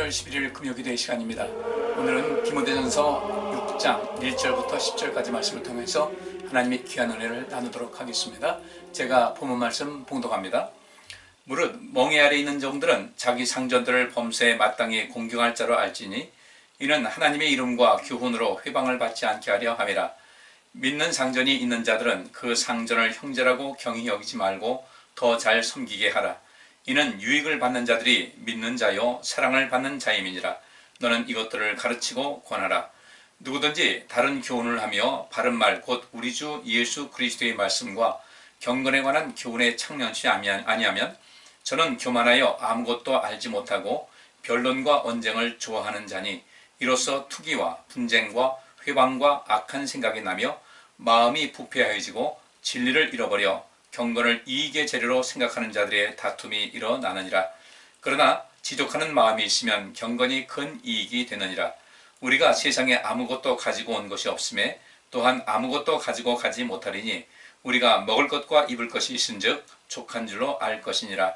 12월 11일 금요기도의 시간입니다. 오늘은 디모데전서 6장 1절부터 10절까지 말씀을 통해서 하나님의 귀한 은혜를 나누도록 하겠습니다. 제가 본문 말씀 봉독합니다. 무릇 멍에 아래 있는 종들은 자기 상전들을 범죄에 마땅히 공경할 자로 알지니 이는 하나님의 이름과 교훈으로 회방을 받지 않게 하려 함이라. 믿는 상전이 있는 자들은 그 상전을 형제라고 경히 여기지 말고 더 잘 섬기게 하라. 이는 유익을 받는 자들이 믿는 자요 사랑을 받는 자임이니라. 너는 이것들을 가르치고 권하라. 누구든지 다른 교훈을 하며 바른 말 곧 우리 주 예수 그리스도의 말씀과 경건에 관한 교훈에 창년치 아니하면 저는 교만하여 아무것도 알지 못하고 변론과 언쟁을 좋아하는 자니 이로써 투기와 분쟁과 회방과 악한 생각이 나며 마음이 부패하여지고 진리를 잃어버려 경건을 이익의 재료로 생각하는 자들의 다툼이 일어나느니라. 그러나 지독하는 마음이 있으면 경건이 큰 이익이 되느니라. 우리가 세상에 아무것도 가지고 온 것이 없음에 또한 아무것도 가지고 가지 못하리니 우리가 먹을 것과 입을 것이 있은즉 족한 줄로 알 것이니라.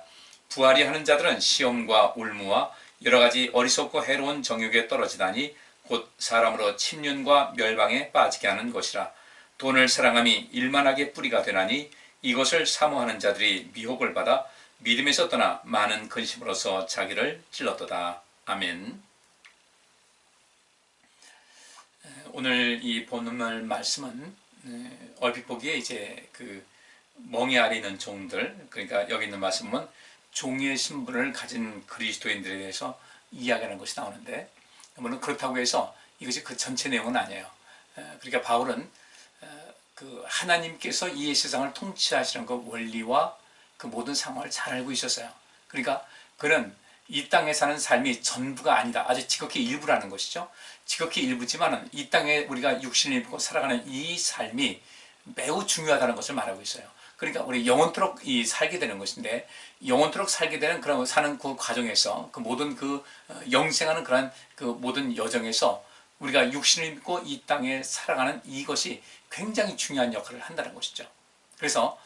부활이 하는 자들은 시험과 울무와 여러가지 어리석고 해로운 정욕에 떨어지다니 곧 사람으로 침륜과 멸망에 빠지게 하는 것이라. 돈을 사랑함이 일만하게 뿌리가 되나니 이것을 사모하는 자들이 미혹을 받아 믿음에서 떠나 많은 근심으로서 자기를 찔렀도다. 아멘. 오늘 이 본문 말씀은 얼핏 보기에 이제 그 멍에 아래 있는 종들, 그러니까 여기 있는 말씀은 종의 신분을 가진 그리스도인들에 대해서 이야기하는 것이 나오는데, 물론 그렇다고 해서 이것이 그 전체 내용은 아니에요. 그러니까 바울은 그 하나님께서 이 세상을 통치하시는 그 원리와 그 모든 상황을 잘 알고 있었어요. 그러니까 그는 이 땅에 사는 삶이 전부가 아니다. 아주 지극히 일부라는 것이죠. 지극히 일부지만 이 땅에 우리가 육신을 입고 살아가는 이 삶이 매우 중요하다는 것을 말하고 있어요. 그러니까 우리 영원토록 살게 되는 것인데, 영원토록 살게 되는 그런 사는 그 과정에서 그 모든 그 영생하는 그런 그 모든 여정에서 우리가 육신을 입고 이 땅에 살아가는 이것이 굉장히 중요한 역할을 한다는 것이죠. 그래서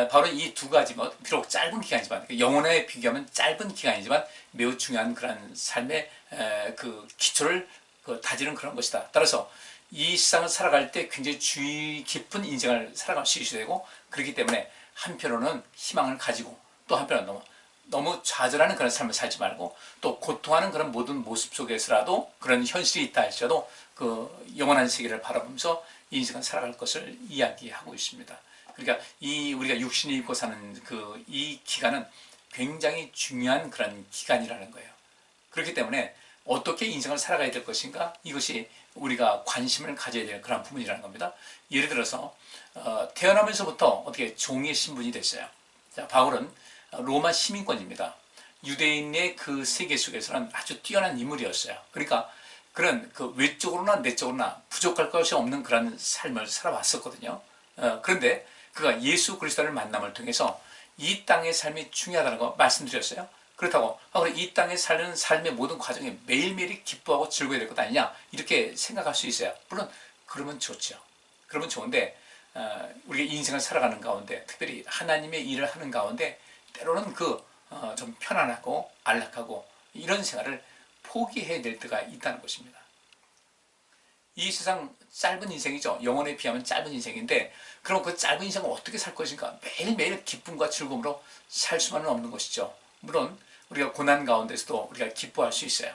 바로 이 두 가지, 비록 짧은 기간이지만, 영혼에 비교하면 짧은 기간이지만 매우 중요한 그런 삶의 그 기초를 다지는 그런 것이다. 따라서 이 세상을 살아갈 때 굉장히 주의 깊은 인생을 살아갈 수 있어야 되고, 그렇기 때문에 한편으로는 희망을 가지고 또 한편으로는 너무 좌절하는 그런 삶을 살지 말고 또 고통하는 그런 모든 모습 속에서라도 그런 현실이 있다 할지라도 그 영원한 세계를 바라보면서 인생을 살아갈 것을 이야기하고 있습니다. 그러니까 우리가 육신이 입고 사는 이 기간은 굉장히 중요한 그런 기간이라는 거예요. 그렇기 때문에 어떻게 인생을 살아가야 될 것인가, 이것이 우리가 관심을 가져야 될 그런 부분이라는 겁니다. 예를 들어서 태어나면서부터 어떻게 종의 신분이 됐어요. 자, 바울은 로마 시민권입니다. 유대인의 그 세계 속에서는 아주 뛰어난 인물이었어요. 그러니까 그런 그 외적으로나 내적으로나 부족할 것이 없는 그런 삶을 살아왔었거든요. 그런데 그가 예수 그리스도를 만남을 통해서 이 땅의 삶이 중요하다는 거 말씀드렸어요. 그렇다고 이 땅에 사는 삶의 모든 과정에 매일매일 기뻐하고 즐거워야 될 것 아니냐, 이렇게 생각할 수 있어요. 물론 그러면 좋죠. 그러면 좋은데 우리가 인생을 살아가는 가운데, 특별히 하나님의 일을 하는 가운데 때로는 좀 편안하고 안락하고 이런 생활을 포기해야 될 때가 있다는 것입니다. 이 세상 짧은 인생이죠. 영혼에 비하면 짧은 인생인데, 그럼 그 짧은 인생을 어떻게 살 것인가? 매일매일 기쁨과 즐거움으로 살 수만은 없는 것이죠. 물론 우리가 고난 가운데서도 우리가 기뻐할 수 있어요.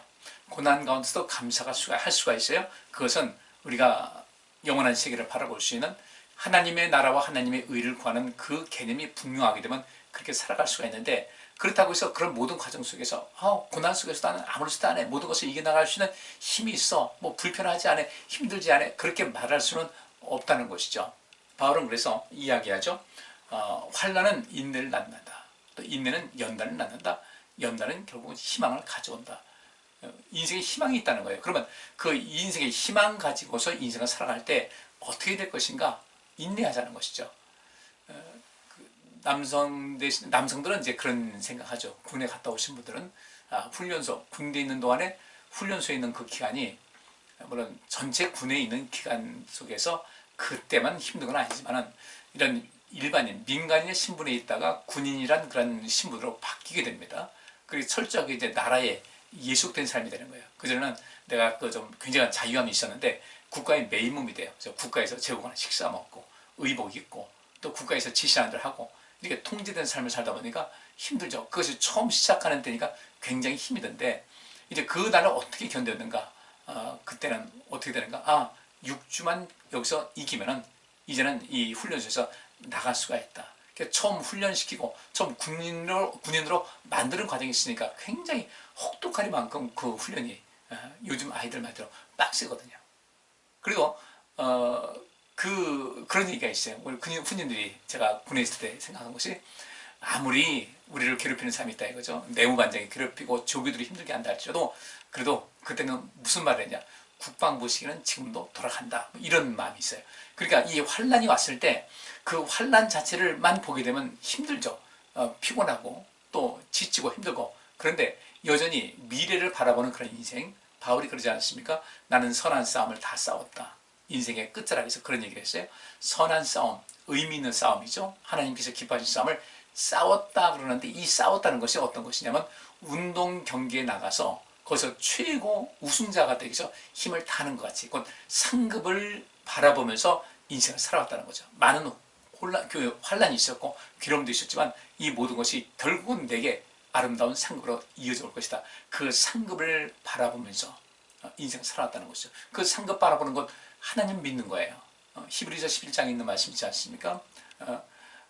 고난 가운데서도 할 수가 있어요. 그것은 우리가 영원한 세계를 바라볼 수 있는 하나님의 나라와 하나님의 의를 구하는 그 개념이 분명하게 되면 그렇게 살아갈 수가 있는데, 그렇다고 해서 그런 모든 과정 속에서 고난 속에서 나는 아무렇지도 않아, 모든 것을 이겨나갈 수 있는 힘이 있어, 불편하지 않아, 힘들지 않아, 그렇게 말할 수는 없다는 것이죠. 바울은 그래서 이야기하죠. 환난은 인내를 낳는다. 또 인내는 연단을 낳는다. 연단은 결국은 희망을 가져온다. 인생에 희망이 있다는 거예요. 그러면 그 인생의 희망 가지고서 인생을 살아갈 때 어떻게 될 것인가? 인내하자는 것이죠. 남성들은 이제 그런 생각하죠. 군에 갔다 오신 분들은 훈련소, 군대에 있는 동안에 훈련소에 있는 그 기간이, 물론 전체 군에 있는 기간 속에서 그때만 힘든 건 아니지만은 이런 일반인, 민간인의 신분에 있다가 군인이란 그런 신분으로 바뀌게 됩니다. 그리고 철저하게 이제 나라의 예속된 삶이 되는 거예요. 그전에는 내가 그 좀 굉장한 자유함이 있었는데 국가의 메인몸이 돼요. 그래서 국가에서 제공하는 식사 먹고 의복 입고 또 국가에서 지시하는 대로 하고 이렇게 통제된 삶을 살다 보니까 힘들죠. 그것이 처음 시작하는 때니까 굉장히 힘이 든데 이제 그 날을 어떻게 견뎠는가? 그때는 어떻게 되는가? 6주만 여기서 이기면은 이제는 이 훈련소에서 나갈 수가 있다. 처음 훈련시키고 처음 군인으로 만드는 과정이 있으니까 굉장히 혹독하리만큼 그 훈련이 요즘 아이들 말대로 빡세거든요. 그리고 그런 얘기가 있어요. 우리 군인들이 제가 군에 있을 때 생각한 것이 아무리 우리를 괴롭히는 사람이 있다 이거죠. 내무반장이 괴롭히고 조교들이 힘들게 한다 할지라도 그래도 그때는 무슨 말을 했냐. 국방부 시기는 지금도 돌아간다. 이런 마음이 있어요. 그러니까 이 환란이 왔을 때 그 환란 자체를만 보게 되면 힘들죠. 피곤하고 또 지치고 힘들고 그런데 여전히 미래를 바라보는 그런 인생 바울이 그러지 않습니까? 나는 선한 싸움을 다 싸웠다. 인생의 끝자락에서 그런 얘기를 했어요. 선한 싸움, 의미 있는 싸움이죠. 하나님께서 기뻐하신 싸움을 싸웠다 그러는데 이 싸웠다는 것이 어떤 것이냐면 운동 경기에 나가서 거기서 최고 우승자가 되기 위해서 힘을 다하는 것 같이 곧 상급을 바라보면서 인생을 살아왔다는 거죠. 많은 환란이 있었고 괴로움도 있었지만 이 모든 것이 결국은 내게 아름다운 상급으로 이어져 올 것이다. 그 상급을 바라보면서 인생을 살아왔다는 것이죠. 그 상급 바라보는 것 하나님 믿는 거예요. 히브리서 11장에 있는 말씀 있지 않습니까?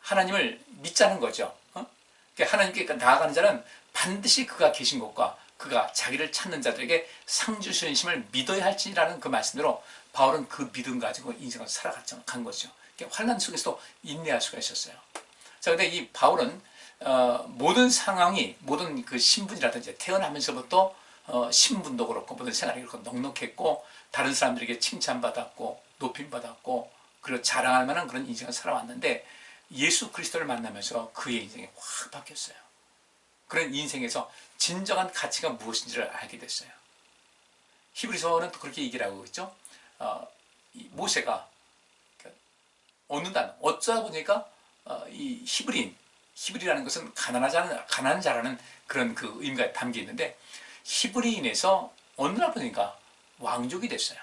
하나님을 믿자는 거죠. 하나님께 나아가는 자는 반드시 그가 계신 곳과 그가 자기를 찾는 자들에게 상 주시는 심을 믿어야 할지라는 그 말씀대로 바울은 그 믿음 가지고 인생을 살아간 거죠. 환난 속에서도 인내할 수가 있었어요. 자, 근데 이 바울은 모든 상황이 모든 그 신분이라든지 태어나면서부터 신분도 그렇고 모든 생활이 그렇고 넉넉했고 다른 사람들에게 칭찬받았고 높임받았고 그리고 자랑할 만한 그런 인생을 살아왔는데 예수 그리스도를 만나면서 그의 인생이 확 바뀌었어요. 그런 인생에서 진정한 가치가 무엇인지를 알게 됐어요. 히브리서는 또 그렇게 얘기를 하고 있죠. 모세가 어느 날 어쩌다 보니까 이 히브리라는 것은 가난한 자라는 그런 그 의미가 담겨 있는데 히브리인에서 어느 날 보니까 왕족이 됐어요.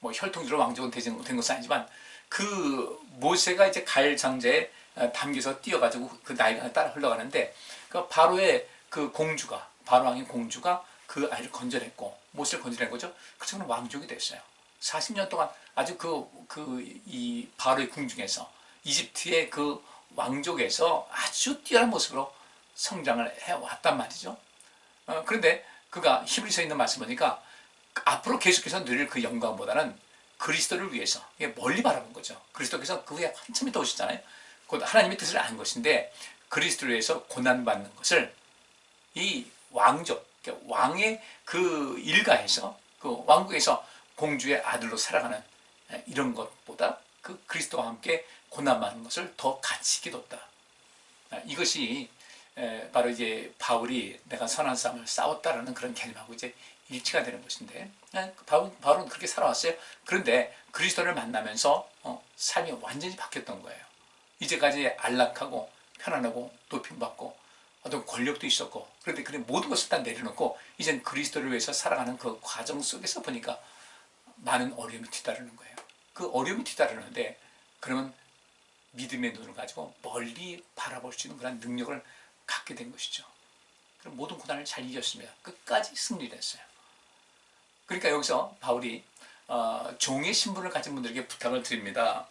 뭐 혈통적으로 왕족은 된 것은 아니지만 그 모세가 이제 가일 장제에 담겨서 뛰어가지고 그 나일강을 따라 흘러가는데 그 바로의 그 공주가 바로 왕의 공주가 그 아이를 건져냈고 모세를 건져낸 거죠. 그래서 왕족이 됐어요. 40년 동안 아주 이 바로의 궁중에서 이집트의 그 왕족에서 아주 뛰어난 모습으로 성장을 해왔단 말이죠. 그런데 그가 히브리서에 있는 말씀 보니까 앞으로 계속해서 누릴 그 영광보다는 그리스도를 위해서 멀리 바라본 거죠. 그리스도께서 그 후에 한참 있다 오셨잖아요. 곧 하나님의 뜻을 아는 것인데 그리스도를 위해서 고난받는 것을 이 왕족, 왕의 그 일가에서 그 왕국에서 공주의 아들로 살아가는 이런 것보다 그 그리스도와 함께 고난받는 것을 더 가치 있게 뒀다. 이것이 바로 이제 바울이 내가 선한 싸움을 싸웠다라는 그런 개념하고 이제 일치가 되는 것인데 바울은 그렇게 살아왔어요. 그런데 그리스도를 만나면서 삶이 완전히 바뀌었던 거예요. 이제까지 안락하고 편안하고 높임받고 어떤 권력도 있었고 그런데 그 모든 것을 다 내려놓고 이젠 그리스도를 위해서 살아가는 그 과정 속에서 보니까 많은 어려움이 뒤따르는 거예요. 그 어려움이 뒤따르는데 그러면 믿음의 눈을 가지고 멀리 바라볼 수 있는 그런 능력을 갖게 된 것이죠. 그럼 모든 고난을 잘 이겼습니다. 끝까지 승리를 했어요. 그러니까 여기서 바울이 종의 신분을 가진 분들에게 부탁을 드립니다.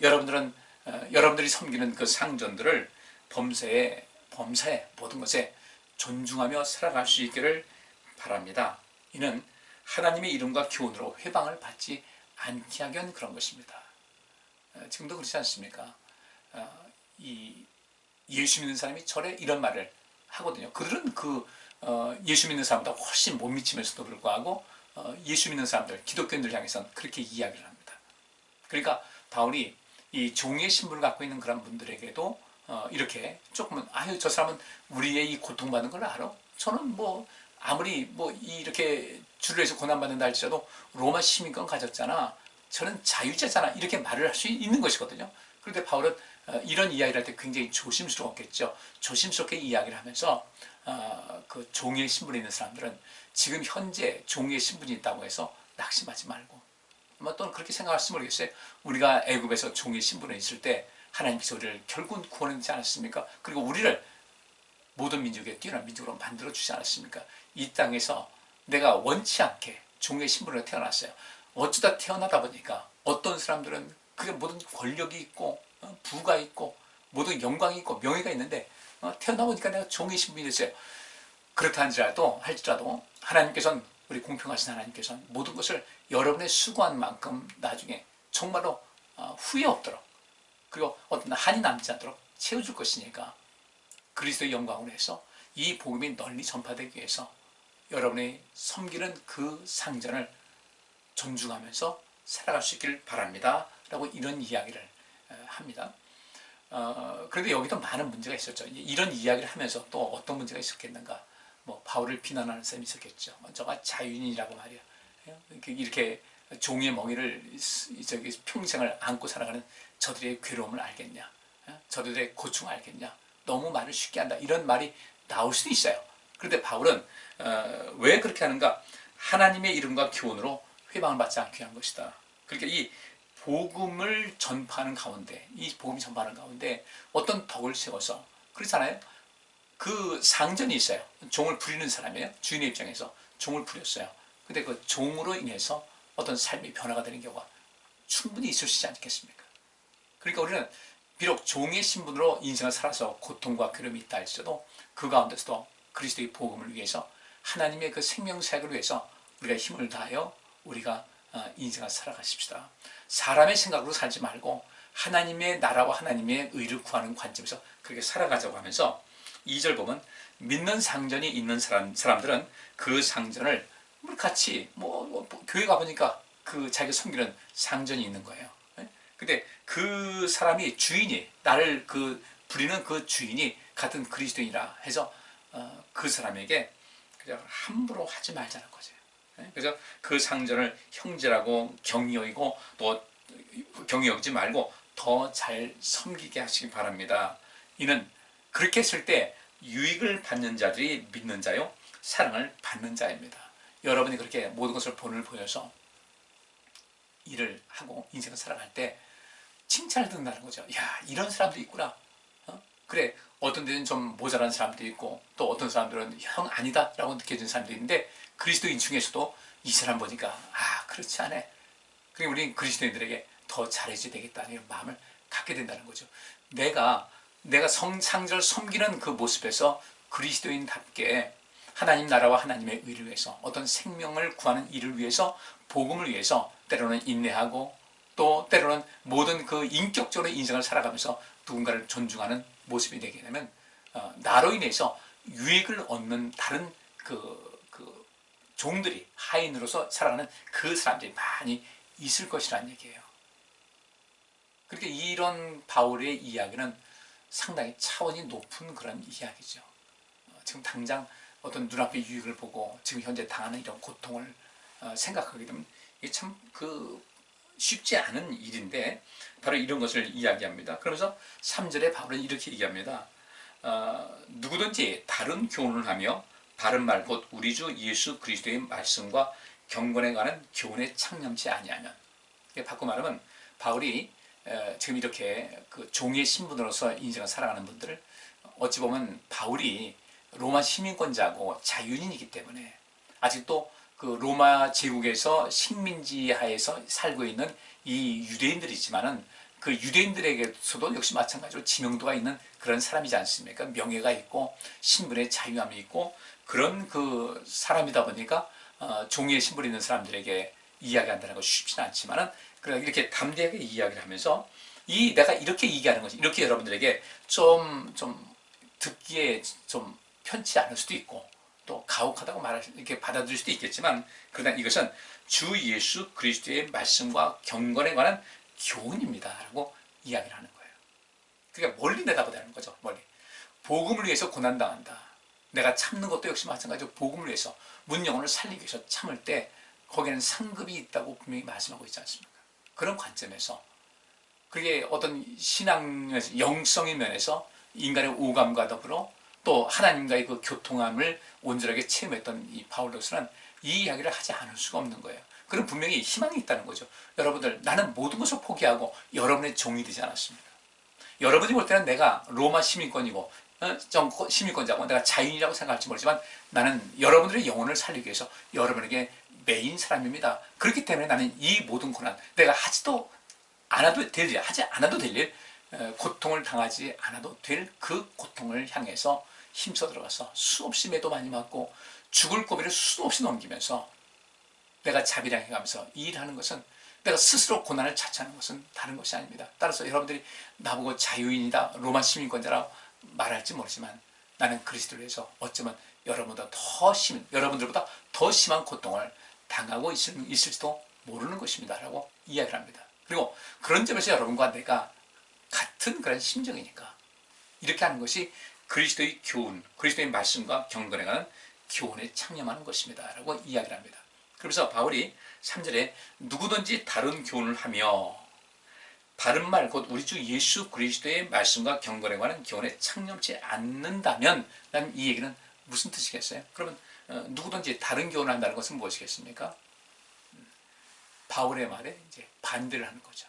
여러분들이 섬기는 그 상전들을 범사에 모든 것에 존중하며 살아갈 수 있기를 바랍니다. 이는 하나님의 이름과 교훈으로 회방을 받지 않게 하기 위한 그런 것입니다. 지금도 그렇지 않습니까? 이 예수 믿는 사람이 절에 이런 말을 하거든요. 그들은 예수 믿는 사람보다 훨씬 못 미치면서도 불구하고 예수 믿는 사람들, 기독교인들 향해서는 그렇게 이야기를 합니다. 그러니까 바울이 이 종의 신분을 갖고 있는 그런 분들에게도 이렇게 조금은 저 사람은 우리의 이 고통받는 걸 알아? 저는 아무리 이렇게 주를 위해서 고난받는다 할지라도 로마 시민권 가졌잖아. 저는 자유자잖아. 이렇게 말을 할 수 있는 것이거든요. 그런데 바울은 이런 이야기를 할 때 굉장히 조심스러웠겠죠. 조심스럽게 이야기를 하면서 그 종의 신분이 있는 사람들은 지금 현재 종의 신분이 있다고 해서 낙심하지 말고, 또는 그렇게 생각할지 모르겠어요. 우리가 애굽에서 종의 신분에 있을 때 하나님께서 우리를 결국은 구원하지 않았습니까? 그리고 우리를 모든 민족에 뛰어난 민족으로 만들어 주지 않았습니까? 이 땅에서 내가 원치 않게 종의 신분으로 태어났어요. 어쩌다 태어나다 보니까 어떤 사람들은 그게 모든 권력이 있고 부가 있고 모든 영광이 있고 명예가 있는데 태어나 보니까 내가 종의 신분이 됐어요. 그렇다 할지라도 하나님께서는, 우리 공평하신 하나님께서는 모든 것을 여러분의 수고한 만큼 나중에 정말로 후회 없도록, 그리고 어떤 한이 남지 않도록 채워줄 것이니까 그리스도의 영광으로 해서 이 복음이 널리 전파되기 위해서 여러분의 섬기는 그 상전을 존중하면서 살아갈 수 있기를 바랍니다 라고 이런 이야기를 합니다. 그런데 여기도 많은 문제가 있었죠. 이런 이야기를 하면서 또 어떤 문제가 있었겠는가. 바울을 비난하는 사람이 있었겠죠. 저가 자유인이라고 말이야. 이렇게 종의 멍에를 평생을 안고 살아가는 저들의 괴로움을 알겠냐. 저들의 고충을 알겠냐. 너무 말을 쉽게 한다. 이런 말이 나올 수도 있어요. 그런데 바울은 왜 그렇게 하는가. 하나님의 이름과 교훈으로 회방을 받지 않게 한 것이다. 그러니까 이 복음을 전파하는 가운데, 이 복음이 전파하는 가운데 어떤 덕을 세워서, 그렇잖아요. 그 상전이 있어요. 종을 부리는 사람이에요. 주인의 입장에서 종을 부렸어요. 근데 그 종으로 인해서 어떤 삶의 변화가 되는 경우가 충분히 있을 수 있지 않겠습니까? 그러니까 우리는 비록 종의 신분으로 인생을 살아서 고통과 괴로움이 있다 할지라도 그 가운데서도 그리스도의 복음을 위해서, 하나님의 그 생명사역을 위해서 우리가 힘을 다하여 우리가 인생을 살아가십시다. 사람의 생각으로 살지 말고 하나님의 나라와 하나님의 의를 구하는 관점에서 그렇게 살아가자고 하면서 2절 보면 믿는 상전이 있는 사람들은 그 상전을 같이 교회 가보니까 그 자기가 섬기는 상전이 있는 거예요. 근데 그 사람이 주인이, 나를 부리는 그 주인이 같은 그리스도인이라 해서 그 사람에게 그냥 함부로 하지 말자는 거죠. 그래서 그 상전을 형제라고 경히 여기고 또 경히 여기지 말고 더 잘 섬기게 하시기 바랍니다. 이는 그렇게 했을 때 유익을 받는 자들이 믿는 자요 사랑을 받는 자입니다. 여러분이 그렇게 모든 것을 본을 보여서 일을 하고 인생을 살아갈 때 칭찬을 듣는다는 거죠. 야, 이런 사람도 있구나. 그래, 어떤 데는 좀 모자란 사람도 있고 또 어떤 사람들은 형 아니다 라고 느껴지는 사람도 있는데, 그리스도인 중에서도 이 사람 보니까 그렇지 않아. 그러니까 우리는 그리스도인들에게 더 잘해줘야 되겠다는 이런 마음을 갖게 된다는 거죠. 내가 상절 섬기는 그 모습에서 그리스도인답게 하나님 나라와 하나님의 의를 위해서, 어떤 생명을 구하는 일을 위해서, 복음을 위해서 때로는 인내하고 또 때로는 모든 그 인격적으로 인생을 살아가면서 누군가를 존중하는 모습이 되게 되면 나로 인해서 유익을 얻는 다른 그 종들이, 하인으로서 살아가는 그 사람들이 많이 있을 것이라는 얘기예요. 그렇게 이런 바울의 이야기는 상당히 차원이 높은 그런 이야기죠. 지금 당장 어떤 눈앞의 유익을 보고 지금 현재 당하는 이런 고통을 생각하게 되면 이게 참 쉽지 않은 일인데 바로 이런 것을 이야기합니다. 그러면서 3절에 바울은 이렇게 얘기합니다. 누구든지 다른 교훈을 하며 바른 말 곧 우리 주 예수 그리스도의 말씀과 경건에 관한 교훈에 창념치 아니하면, 바꿔 말하면 바울이 지금 이렇게 그 종의 신분으로서 인생을 살아가는 분들을, 어찌 보면 바울이 로마 시민권자고 자유인이기 때문에 아직도 그 로마 제국에서 식민지 하에서 살고 있는 이 유대인들이지만은 그 유대인들에게서도 역시 마찬가지로 지명도가 있는 그런 사람이지 않습니까? 명예가 있고 신분의 자유함이 있고 그런 그 사람이다 보니까 종의 신분 있는 사람들에게 이야기한다는 것이 쉽지는 않지만은 그러니까 이렇게 담대하게 이야기를 하면서 내가 이렇게 얘기하는 것이 이렇게 여러분들에게 좀 듣기에 좀 편치 않을 수도 있고 또 가혹하다고 이렇게 받아들일 수도 있겠지만, 그러나 이것은 주 예수 그리스도의 말씀과 경건에 관한 교훈입니다 라고 이야기를 하는 거예요. 그러니까 멀리 내다보다는 거죠. 멀리. 복음을 위해서 고난당한다. 내가 참는 것도 역시 마찬가지로 복음을 위해서, 문 영혼을 살리기 위해서 참을 때 거기에는 상급이 있다고 분명히 말씀하고 있지 않습니까? 그런 관점에서 그게 어떤 신앙 영성의 면에서 인간의 오감과 더불어 또 하나님과의 그 교통함을 온전하게 체험했던 이 바울로서는 이 이야기를 하지 않을 수가 없는 거예요. 그럼 분명히 희망이 있다는 거죠. 여러분들, 나는 모든 것을 포기하고 여러분의 종이 되지 않았습니다. 여러분이 볼 때는 내가 로마 시민권이고 시민권자고 내가 자유인이라고 생각할지 모르지만 나는 여러분들의 영혼을 살리기 위해서 여러분에게 매인 사람입니다. 그렇기 때문에 나는 이 모든 고난, 내가 하지 않아도 될 일, 고통을 당하지 않아도 될 그 고통을 향해서 힘써 들어가서 수없이 매도 많이 맞고 죽을 고비를 수없이 넘기면서 내가 자비를 행하면서 이 일을 하는 것은 내가 스스로 고난을 자처하는 것은 다른 것이 아닙니다. 따라서 여러분들이 나보고 자유인이다, 로마 시민권자라고 말할지 모르지만 나는 그리스도를 위해서 어쩌면 여러분들보다 더 심한 고통을 당하고 있을지도 모르는 것입니다 라고 이야기를 합니다. 그리고 그런 점에서 여러분과 내가 같은 그런 심정이니까 이렇게 하는 것이 그리스도의 교훈, 그리스도의 말씀과 경건에 관한 교훈에 창념하는 것입니다 라고 이야기를 합니다. 그래서 바울이 3절에 누구든지 다른 교훈을 하며 바른 말, 곧 우리 주 예수 그리스도의 말씀과 경건에 관한 교훈에 창념치 않는다면 라는 이 얘기는 무슨 뜻이겠어요? 그러면 누구든지 다른 교훈을 한다는 것은 무엇이겠습니까? 바울의 말에 이제 반대를 하는 거죠.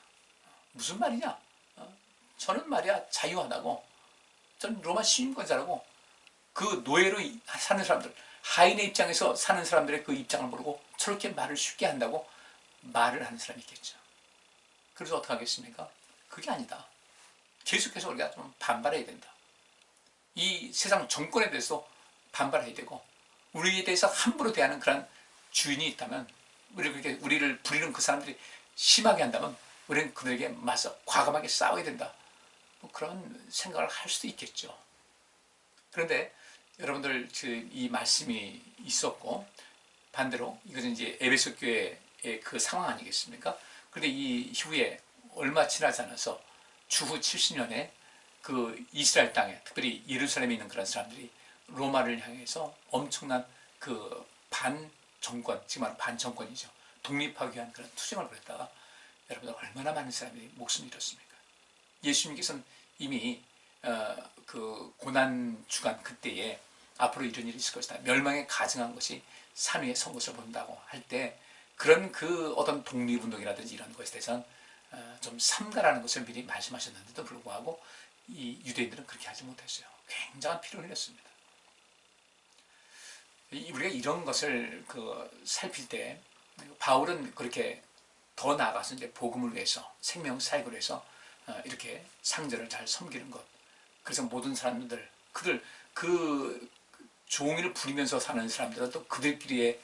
무슨 말이냐? 저는 말이야 자유하다고, 저는 로마 시민권자라고, 그 노예로 사는 사람들, 하인의 입장에서 사는 사람들의 그 입장을 모르고 저렇게 말을 쉽게 한다고 말을 하는 사람이 있겠죠. 그래서 어떻게 하겠습니까? 그게 아니다. 계속해서 우리가 좀 반발해야 된다. 이 세상 정권에 대해서 반발해야 되고, 우리에 대해서 함부로 대하는 그런 주인이 있다면, 우리를 부리는 그 사람들이 심하게 한다면 우리는 그들에게 맞서 과감하게 싸워야 된다. 뭐 그런 생각을 할 수도 있겠죠. 그런데 여러분들 이 말씀이 있었고, 반대로 이것은 이제 에베소 교회의 그 상황 아니겠습니까? 그런데 이 이후에 얼마 지나지 않아서 주후 70년에 그 이스라엘 땅에, 특별히 예루살렘에 있는 그런 사람들이 로마를 향해서 엄청난 그 반정권, 지금 말하는 반정권이죠, 독립하기 위한 그런 투쟁을 벌였다가 여러분들 얼마나 많은 사람들이 목숨을 잃었습니까? 예수님께서는 이미 그 고난 주간 그때에 앞으로 이런 일이 있을 것이다, 멸망에 가증한 것이 산 위에 선 것을 본다고 할 때 그런 그 어떤 독립운동이라든지 이런 것에 대해서는 좀 삼가라는 것을 미리 말씀하셨는데도 불구하고 이 유대인들은 그렇게 하지 못했어요. 굉장한 피를 흘렸습니다. 우리가 이런 것을 살필 때 바울은 그렇게 더 나아가서 이제 복음을 위해서, 생명 사역을 위해서 이렇게 상전을 잘 섬기는 것, 그래서 모든 사람들, 그 종이를 부리면서 사는 사람들은 또 그들끼리의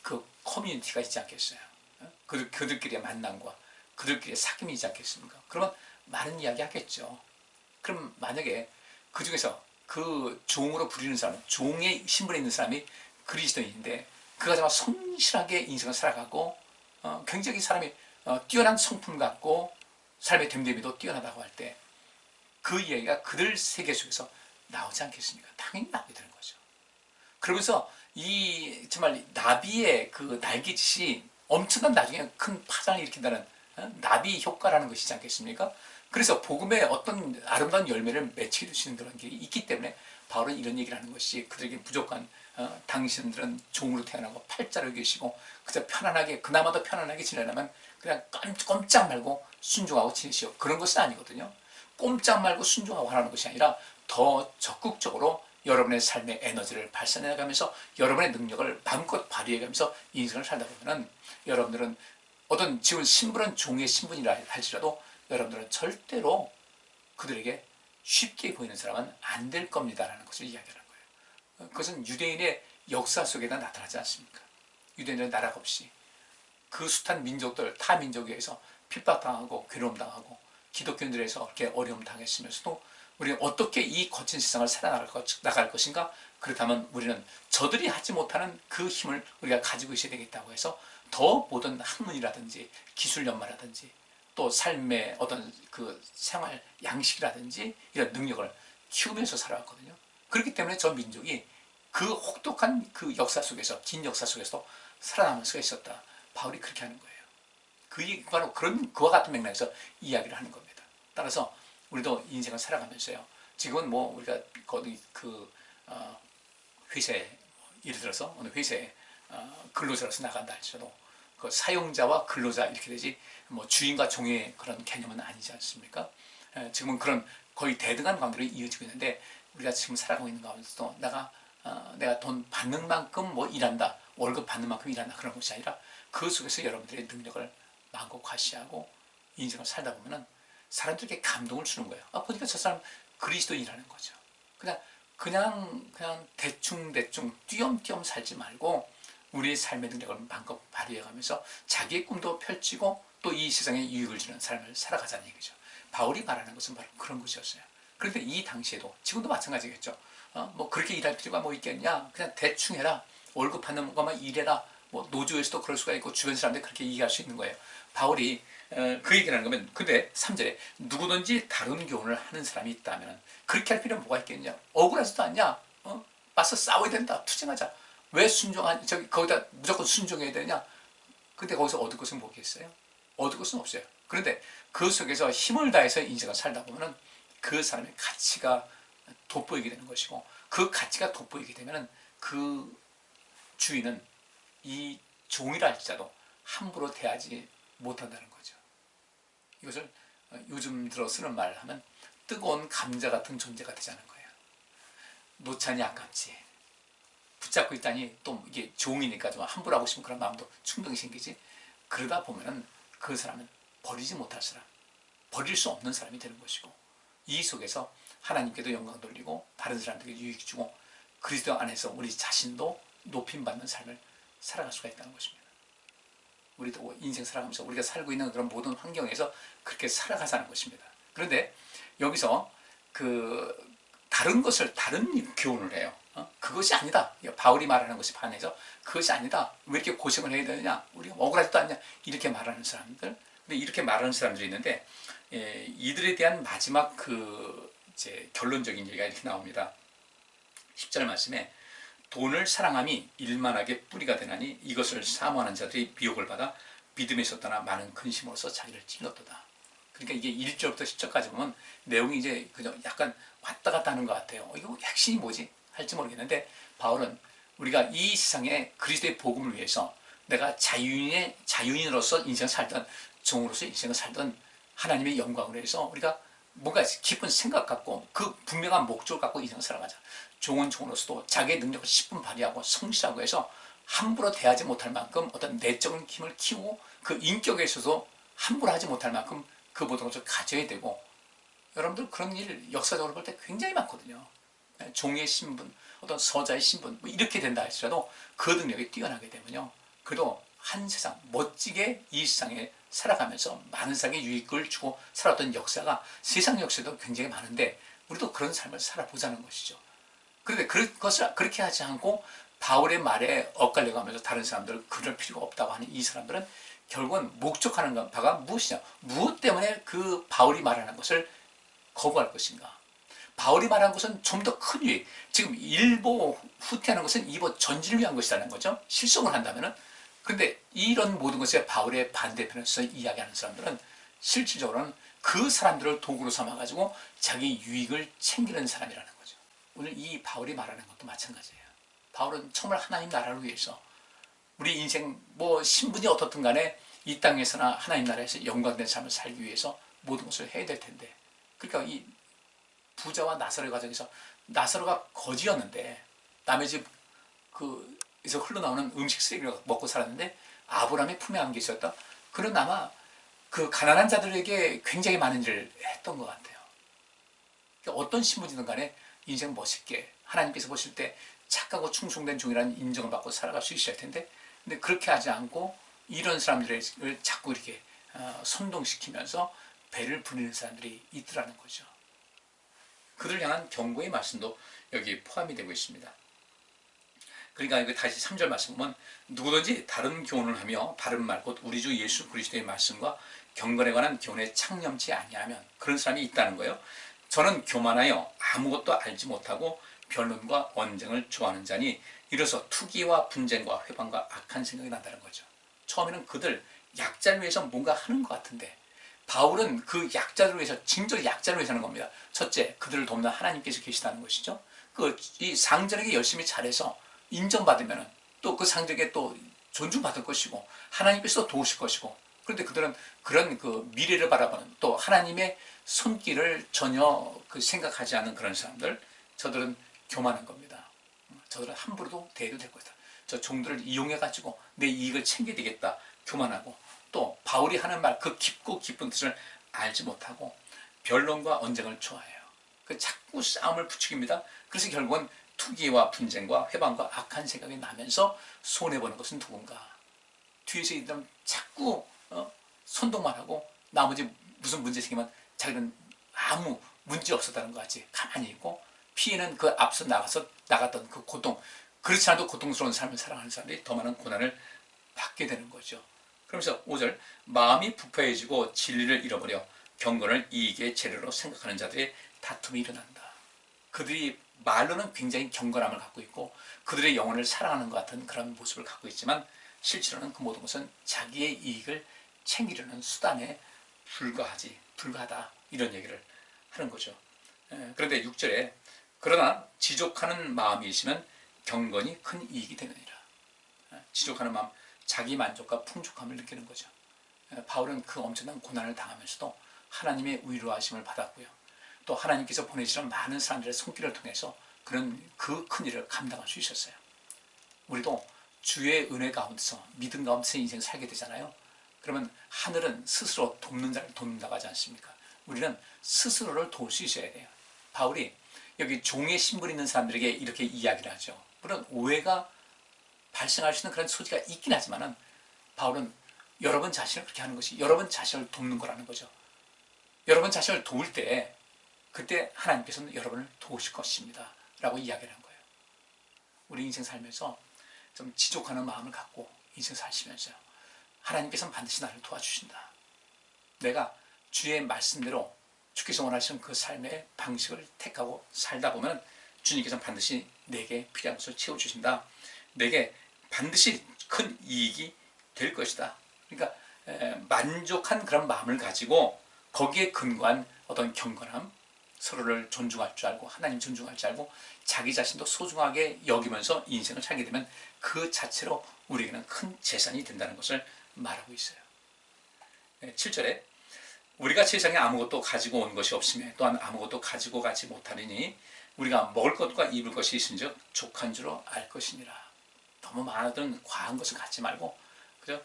그 커뮤니티가 있지 않겠어요? 그들끼리의 만남과 그들끼리의 사귐이 있지 않겠습니까? 그러면 많은 이야기 하겠죠. 그럼 만약에 그 중에서 그 종으로 부리는 사람, 종의 신분에 있는 사람이 그리스도인인데 그가 정말 성실하게 인생을 살아가고 굉장히 사람이 뛰어난 성품 같고 삶의 됨됨이도 뛰어나다고 할 때 그 이야기가 그들 세계 속에서 나오지 않겠습니까? 당연히 나오게 되는 거죠. 그러면서 이 정말 나비의 그 날개짓이 엄청난 나중에 큰 파장을 일으킨다는 나비 효과라는 것이지 않겠습니까? 그래서 복음의 어떤 아름다운 열매를 맺히게 되시는 그런 게 있기 때문에 바울은 이런 얘기를 하는 것이, 그들에게 부족한 당신들은 종으로 태어나고 팔자로 계시고 그저 편안하게, 그나마도 편안하게 지내려면 그냥 꼼짝 말고 순종하고 지내시오, 그런 것은 아니거든요. 꼼짝 말고 순종하고 하라는 것이 아니라 더 적극적으로 여러분의 삶의 에너지를 발산해가면서 여러분의 능력을 마음껏 발휘해가면서 인생을 살다 보면은 여러분들은 어떤 지금 신분은 종의 신분이라 할지라도 여러분들은 절대로 그들에게 쉽게 보이는 사람은 안 될 겁니다라는 것을 이야기하는 거예요. 그것은 유대인의 역사 속에다 나타나지 않습니까? 유대인은 나락 없이 그 숱한 민족들, 타 민족에 의해서 핍박당하고 괴로움당하고 기독교인들에서 그렇게 어려움 당했으면서도 우리는 어떻게 이 거친 세상을 살아나갈 것인가? 그렇다면 우리는 저들이 하지 못하는 그 힘을 우리가 가지고 있어야 되겠다고 해서 더 모든 학문이라든지 기술 연마라든지 또 삶의 어떤 그 생활 양식이라든지 이런 능력을 키우면서 살아왔거든요. 그렇기 때문에 저 민족이 그 혹독한 그 역사 속에서, 긴 역사 속에서 살아남을 수가 있었다. 바울이 그렇게 하는 거예요. 바로 그와 같은 맥락에서 이야기를 하는 겁니다. 따라서 우리도 인생을 살아가면서요, 지금은 뭐 우리가 거의 회사에, 예를 들어서 어느 회사에 근로자로서 나간다 할지라도 그 사용자와 근로자 이렇게 되지 뭐 주인과 종의 그런 개념은 아니지 않습니까? 지금은 그런 거의 대등한 관계로 이어지고 있는데 우리가 지금 살아가고 있는 가운데서도 내가 돈 받는 만큼 뭐 일한다, 월급 받는 만큼 일한다 그런 것이 아니라 그 속에서 여러분들의 능력을 마음껏 과시하고 인생을 살다 보면은 사람들에게 감동을 주는 거예요. 보니까 저 사람 그리스도인이라는 거죠. 그냥 대충 띄엄띄엄 살지 말고 우리의 삶의 능력을 마음껏 발휘해가면서 자기의 꿈도 펼치고 또 이 세상에 유익을 주는 삶을 살아가자는 얘기죠. 바울이 말하는 것은 바로 그런 것이었어요. 그런데 이 당시에도 지금도 마찬가지겠죠. 뭐 그렇게 일할 필요가 뭐 있겠냐? 그냥 대충 해라. 월급 받는 것만 일해라. 뭐 노조에서도 그럴 수가 있고 주변 사람들 그렇게 얘기할 수 있는 거예요. 바울이 그 얘기를 하는 거면 근데 3절에 누구든지 다른 교훈을 하는 사람이 있다면 그렇게 할 필요는 뭐가 있겠냐? 억울하지도 않냐? 맞서 싸워야 된다. 투쟁하자. 왜 거기다 무조건 순종해야 되냐? 근데 거기서 얻을 것은 뭐겠어요? 얻을 것은 없어요. 그런데 그 속에서 힘을 다해서 인생을 살다 보면은 그 사람의 가치가 돋보이게 되는 것이고 그 가치가 돋보이게 되면은 그 주인은 이 종이라 할지라도 함부로 대하지 못한다는 거죠. 이것을 요즘 들어 쓰는 말을 하면 뜨거운 감자 같은 존재가 되자는 거예요. 놓자니 아깝지. 붙잡고 있다니 또 이게 종이니까 좀 함부로 하고 싶은 그런 마음도 충동이 생기지. 그러다 보면은 그 사람은 버리지 못할 사람, 버릴 수 없는 사람이 되는 것이고 이 속에서 하나님께도 영광 돌리고 다른 사람들에게 유익 주고 그리스도 안에서 우리 자신도 높임받는 삶을 살아갈 수가 있다는 것입니다. 우리도 인생 살아가면서 우리가 살고 있는 그런 모든 환경에서 그렇게 살아가자는 것입니다. 그런데 여기서 다른 교훈을 해요. 그것이 아니다. 바울이 말하는 것이 반해서 그것이 아니다. 왜 이렇게 고생을 해야 되느냐? 우리가 억울하지도 않냐? 이렇게 말하는 사람들. 근데 이렇게 말하는 사람들이 있는데 이들에 대한 마지막 이제 결론적인 얘기가 이렇게 나옵니다. 10절 말씀에 돈을 사랑함이 일만하게 뿌리가 되나니 이것을 사모하는 자들이 미혹을 받아 믿음에서 떠나 많은 근심으로써 자기를 찔렀도다. 그러니까 이게 1절부터 10절까지 보면 내용이 이제 그냥 약간 왔다 갔다 하는 것 같아요. 이거 핵심이 뭐지? 할지 모르겠는데 바울은 우리가 이 세상에 그리스도의 복음을 위해서 내가 자유인으로서 인생을 살던 종으로서 인생을 살던 하나님의 영광을 위해서 우리가 뭔가 깊은 생각 갖고 그 분명한 목적을 갖고 인생을 살아가자. 종은 종으로서도 자기의 능력을 10분 발휘하고 성실하고 해서 함부로 대하지 못할 만큼 어떤 내적인 힘을 키우고 그 인격에 있어서 함부로 하지 못할 만큼 그 모든 것을 가져야 되고 여러분들 그런 일 역사적으로 볼 때 굉장히 많거든요. 종의 신분, 어떤 서자의 신분 뭐 이렇게 된다 할지라도 그 능력이 뛰어나게 되면요. 그래도 한 세상 멋지게 이 세상에 살아가면서 많은 사람에게 유익을 주고 살았던 역사가 세상 역사도 굉장히 많은데 우리도 그런 삶을 살아보자는 것이죠. 그런데 그것을 그렇게 하지 않고 바울의 말에 엇갈려가면서 다른 사람들을 그럴 필요가 없다고 하는 이 사람들은 결국은 목적하는 바가 무엇이냐? 무엇 때문에 그 바울이 말하는 것을 거부할 것인가? 바울이 말한 것은 좀 더 큰 유익. 지금 일보 후퇴하는 것은 이보 전진을 위한 것이라는 거죠. 실속을 한다면은. 근데 이런 모든 것에 바울의 반대편에서 이야기하는 사람들은 실질적으로는 그 사람들을 도구로 삼아가지고 자기 유익을 챙기는 사람이라는 거죠. 오늘 이 바울이 말하는 것도 마찬가지예요. 바울은 정말 하나님 나라를 위해서 우리 인생 뭐 신분이 어떻든 간에 이 땅에서나 하나님 나라에서 영광된 삶을 살기 위해서 모든 것을 해야 될 텐데 그러니까 이 부자와 나사로의 과정에서 나사로가 거지였는데 남의 집 에서 흘러나오는 음식 쓰레기를 먹고 살았는데 아브라함의 품에 안겨 있었다. 그는 아마 그 가난한 자들에게 굉장히 많은 일을 했던 것 같아요. 그러니까 어떤 신분이든 간에 인생 멋있게 하나님께서 보실 때 착하고 충성된 종이라는 인정을 받고 살아갈 수 있어야 할 텐데 근데 그렇게 하지 않고 이런 사람들을 자꾸 이렇게 선동시키면서 배를 불리는 사람들이 있더라는 거죠. 그들 향한 경고의 말씀도 여기 포함이 되고 있습니다. 그러니까 이거 다시 3절 말씀 보면 누구든지 다른 교훈을 하며 바른 말 곧 우리 주 예수 그리스도의 말씀과 경건에 관한 교훈에 창념치 아니하면 그런 사람이 있다는 거예요. 저는 교만하여 아무것도 알지 못하고 변론과 언쟁을 좋아하는 자니 이로써 투기와 분쟁과 회방과 악한 생각이 난다는 거죠. 처음에는 그들 약자를 위해서 뭔가 하는 것 같은데 바울은 그 약자를 위해서 진짜 약자를 위해서 하는 겁니다. 첫째, 그들을 돕는 하나님께서 계시다는 것이죠. 이 상전에게 열심히 잘해서 인정받으면 또 그 상전에게 또 존중받을 것이고 하나님께서 도우실 것이고, 그런데 그들은 그런 그 미래를 바라보는 또 하나님의 손길을 전혀 생각하지 않는 그런 사람들, 저들은 교만한 겁니다. 저들은 함부로도 대해도 될 것이다. 저 종들을 이용해가지고 내 이익을 챙겨야 되겠다. 교만하고, 또 바울이 하는 말 그 깊고 깊은 뜻을 알지 못하고 변론과 언쟁을 좋아해요. 자꾸 싸움을 부추깁니다. 그래서 결국은 투기와 분쟁과 회방과 악한 생각이 나면서 손해보는 것은 누군가? 뒤에서 이들은 자꾸 선동만 하고 나머지 무슨 문제 생기면 자기는 아무 문제 없었다는 것 같이 가만히 있고, 피해는 그 앞서 나갔던 그 고통, 그렇지 않아도 고통스러운 삶을 살아가는 사람들이 더 많은 고난을 받게 되는 거죠. 그러면서 5절, 마음이 부패해지고 진리를 잃어버려 경건을 이익의 재료로 생각하는 자들의 다툼이 일어난다. 그들이 말로는 굉장히 경건함을 갖고 있고 그들의 영혼을 사랑하는 것 같은 그런 모습을 갖고 있지만 실제로는 그 모든 것은 자기의 이익을 챙기려는 수단에 불과하다, 이런 얘기를 하는 거죠. 그런데 6절에 그러나 지족하는 마음이 있으면 경건이 큰 이익이 되느니라. 지족하는 마음, 자기 만족과 풍족함을 느끼는 거죠. 바울은 그 엄청난 고난을 당하면서도 하나님의 위로하심을 받았고요. 또 하나님께서 보내시는 많은 사람들의 손길을 통해서 그는 그 큰 일을 감당할 수 있었어요. 우리도 주의 은혜 가운데서 믿음 가운데서 인생 살게 되잖아요. 그러면 하늘은 스스로 돕는 자를 돕는다고 하지 않습니까? 우리는 스스로를 도울 수 있어야 돼요. 바울이 여기 종의 신분 있는 사람들에게 이렇게 이야기를 하죠. 물론 오해가 발생할 수 있는 그런 소지가 있긴 하지만 바울은 여러분 자신을 그렇게 하는 것이 여러분 자신을 돕는 거라는 거죠. 여러분 자신을 도울 때 그때 하나님께서는 여러분을 도우실 것입니다 라고 이야기를 한 거예요. 우리 인생 살면서 좀 지족하는 마음을 갖고 인생 사시면서요, 하나님께서는 반드시 나를 도와주신다. 내가 주의 말씀대로 주께서 원하시는 그 삶의 방식을 택하고 살다 보면 주님께서는 반드시 내게 필요한 것을 채워주신다. 내게 반드시 큰 이익이 될 것이다. 그러니까 만족한 그런 마음을 가지고 거기에 근거한 어떤 경건함, 서로를 존중할 줄 알고 하나님 존중할 줄 알고 자기 자신도 소중하게 여기면서 인생을 살게 되면 그 자체로 우리에게는 큰 재산이 된다는 것을 말하고 있어요. 7절에 우리가 세상에 아무것도 가지고 온 것이 없으며 또한 아무것도 가지고 가지 못하리니 우리가 먹을 것과 입을 것이 있은즉 족한 줄로 알 것이니라. 너무 많은 과한 것을 갖지 말고 그죠?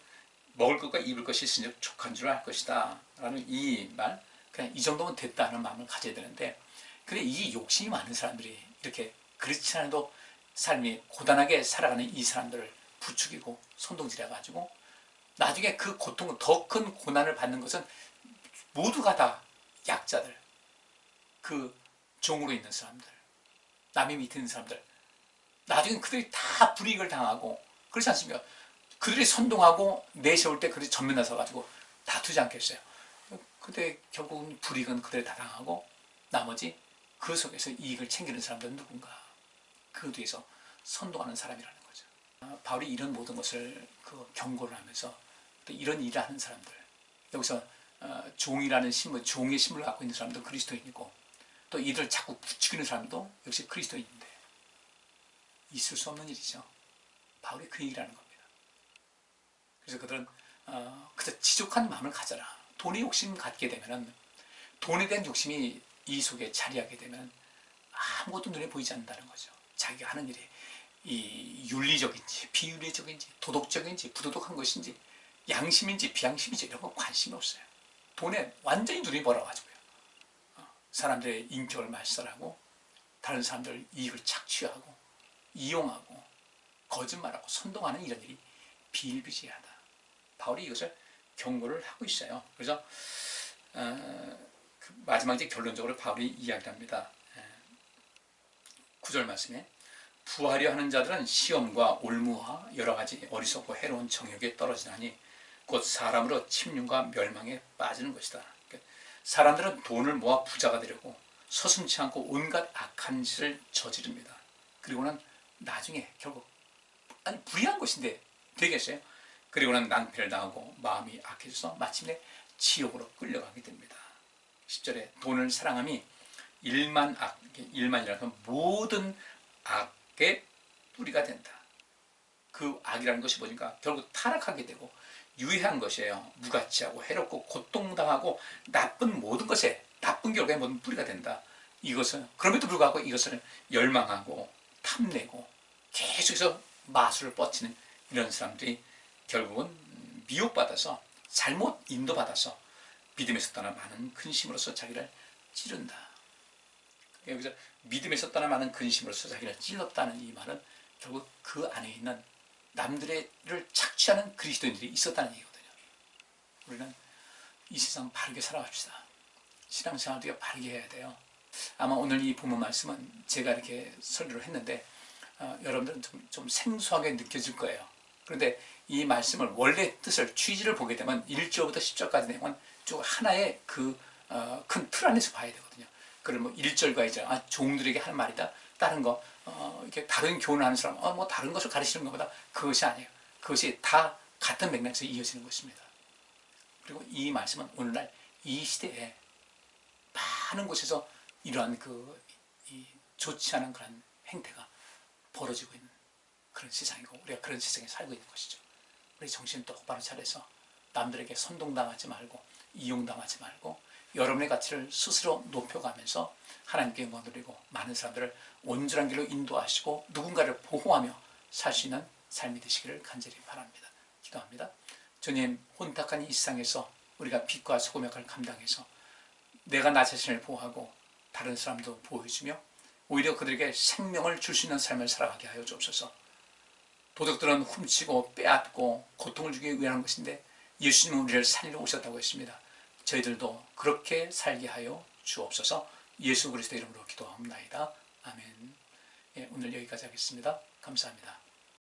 먹을 것과 입을 것이 있은즉 족한 줄로 알 것이다 라는 이 말, 그냥 이 정도면 됐다는 마음을 가져야 되는데, 근데 이 욕심이 많은 사람들이 이렇게 그렇지 않아도 삶이 고단하게 살아가는 이 사람들을 부추기고 선동질해가지고 나중에 그 고통을 더 큰 고난을 받는 것은 모두가 다 약자들, 그 종으로 있는 사람들, 남의 밑에 있는 사람들, 나중에 그들이 다 불이익을 당하고 그렇지 않습니까? 그들이 선동하고 내세울 때 그들이 전면 나서가지고 다투지 않겠어요? 근데 결국은 불이익은 그들이 다 당하고 나머지 그 속에서 이익을 챙기는 사람들은 누군가? 그 뒤에서 선동하는 사람이라는 거죠. 바울이 이런 모든 것을 경고를 하면서 또 이런 일을 하는 사람들, 여기서 종이라는 신분, 종의 신분을 갖고 있는 사람도 그리스도인이고 또 이들을 자꾸 부추기는 사람도 역시 그리스도인인데 있을 수 없는 일이죠. 바울이 그 얘기를 하는 겁니다. 그래서 그들은 그저 지족한 마음을 가져라. 돈에 욕심 갖게 되면, 돈에 대한 욕심이 이 속에 자리하게 되면 아무것도 눈에 보이지 않는다는 거죠. 자기가 하는 일이 이 윤리적인지 비윤리적인지 도덕적인지 부도덕한 것인지 양심인지 비양심인지 이런 거 관심이 없어요. 돈에 완전히 눈이 멀어가지고요. 사람들의 인격을 말살하고 다른 사람들 이익을 착취하고 이용하고 거짓말하고 선동하는 이런 일이 비일비재하다. 바울이 이것을 경고를 하고 있어요. 그래서 마지막 이제 결론적으로 바울이 이야기를 합니다. 9절 말씀에 부하려 하는 자들은 시험과 올무와 여러 가지 어리석고 해로운 정욕에 떨어지나니 곧 사람으로 침륜과 멸망에 빠지는 것이다. 사람들은 돈을 모아 부자가 되려고 서슴지 않고 온갖 악한 짓을 저지릅니다. 그리고는 나중에 결국 불의한 것인데 되겠어요? 그리고는 낭패를 당하고 마음이 악해져서 마침내 지옥으로 끌려가게 됩니다. 10절에 돈을 사랑함이 일만 악, 일만이라는 모든 악의 뿌리가 된다. 그 악이라는 것이 뭐니까 결국 타락하게 되고 유해한 것이에요. 무가치하고 해롭고 고통당하고 나쁜 모든 것에 나쁜 결과에 모든 뿌리가 된다. 이것은 그럼에도 불구하고 이것을 열망하고 탐내고 계속해서 마술을 뻗치는 이런 사람들이 결국은 미혹받아서 잘못 인도받아서 믿음에서 떠나 많은 근심으로써 자기를 찌른다. 여기서 믿음에서 떠나 많은 근심으로써 자기를 찔렀다는 이 말은 결국 그 안에 있는 남들을 착취하는 그리스도인들이 있었다는 얘기거든요. 우리는 이 세상 바르게 살아갑시다. 신앙생활도 우리가 바르게 해야 돼요. 아마 오늘 이 본문 말씀은 제가 이렇게 설교를 했는데 여러분들은 좀 생소하게 느껴질 거예요. 그런데 이 말씀을 원래 뜻을 취지를 보게 되면 1절부터 10절까지 내용은 쭉 하나의 그 큰 틀 안에서 봐야 되거든요. 그걸 뭐 1절과 이제 종들에게 할 말이다. 다른 거 이렇게 다른 교훈하는 사람 뭐 다른 것을 가르치는 것보다 그것이 아니에요. 그것이 다 같은 맥락에서 이어지는 것입니다. 그리고 이 말씀은 오늘날 이 시대에 많은 곳에서 이러한 이 좋지 않은 그런 행태가 벌어지고 있는 그런 세상이고 우리가 그런 세상에 살고 있는 것이죠. 우리 정신 똑바로 차려서 남들에게 선동당하지 말고 이용당하지 말고 여러분의 가치를 스스로 높여가면서 하나님께 영광 돌리고 많은 사람들을 온전한 길로 인도하시고 누군가를 보호하며 살 수 있는 삶이 되시기를 간절히 바랍니다. 기도합니다. 주님, 혼탁한 이 세상에서 우리가 빛과 소금의 역할을 감당해서 내가 나 자신을 보호하고 다른 사람도 보호해주며 오히려 그들에게 생명을 줄 수 있는 삶을 살아가게 하여 주옵소서. 도둑들은 훔치고 빼앗고 고통을 주기 위한 것인데 예수님은 우리를 살리러 오셨다고 했습니다. 저희들도 그렇게 살게 하여 주옵소서. 예수 그리스도 이름으로 기도하옵나이다. 아멘. 오늘 여기까지 하겠습니다. 감사합니다.